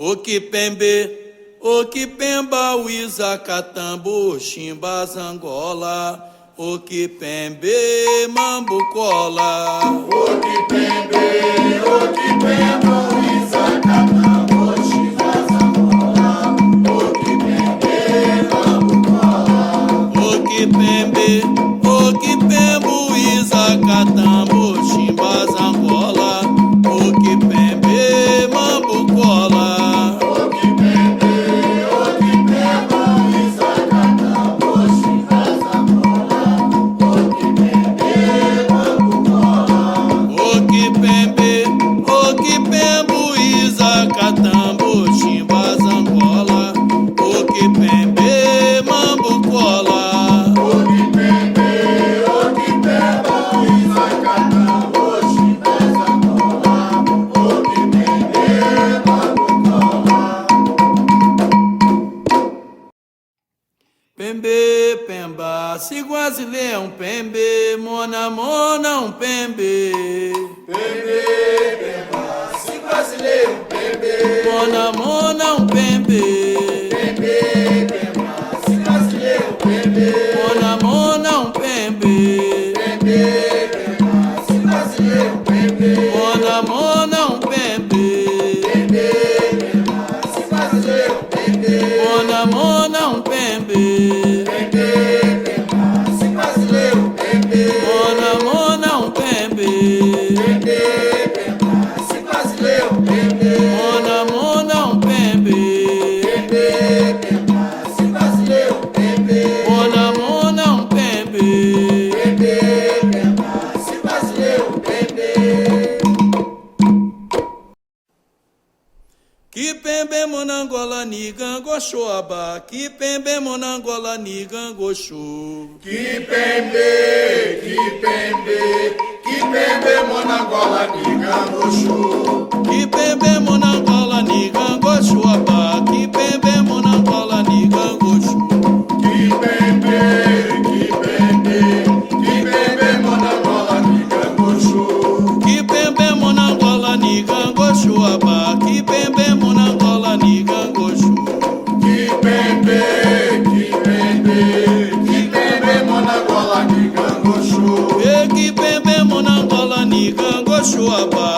O Kipembe, o Kipemba, o Isacatambo, Ximba, Zangola. O Kipembe, Mambucola. O Kipembe, o Kipemba, o Isacatambo, Ximba, Zangola. O Kipembe, Mambucola. O Kipembe, o Kipemba, o Isacatambo, Ximba, Zangola. O Kipembe, Mambucola. Catambo, Ximba, Zangola, o Kipembe, Mambucola. O Kipembe, o Kipemba, o Isacatambo, Ximba, Zangola, o Kipembe, Mambucola. Pembe, Pemba, Ciguazile é um Pembe, Mona, Mona, um Pembe. Pembe, Pemba, Ciguazile é um Pembe. Mona, Mona, um Pembe. Pembe, Pemba, Ciguazile é um Pembe. Mona, Mona, um Pembe. Pembe, Pemba, Ciguazile é um Pembe. Mona, Mona, um Pembe. Pembe, Pemba, Ciguazile é um Pembe. Mona, Mona, um Pembe. Pembe, Pemba, Ciguazile é um Pembe. Mona, Mona, um Pembe. Pembe, Pemba, Ciguazile é um Pembe. Mona, Mona, um Pembe. Pembe, Pemba, Ciguazile é um Pembe. Mona, Mona, um Pembe. Pembe, Pemba, Ciguazile é um Pembe. Kipembe, Monangola, Nigango, Xoaba. Kipembe, Monangola, Nigango, Xô. Kipembe, Kipembe, Kipembe, Monangola, Nigango, Xô. Kipembe, Monangola, Nigango, Xoaba. Kipembe, Monangola, Nigango, Xô. Kipembe, Kipembe, Kipembe, Monangola, Nigango, Xô. Kipembe, Monangola, Nigango, Xoaba. Kipembe, Monangola, Nigango, Xô. Kipembe, Kipembe, Kipembe, Monangola, Nigango, Xô. Kipembe, Monangola, Nigango, Xoaba.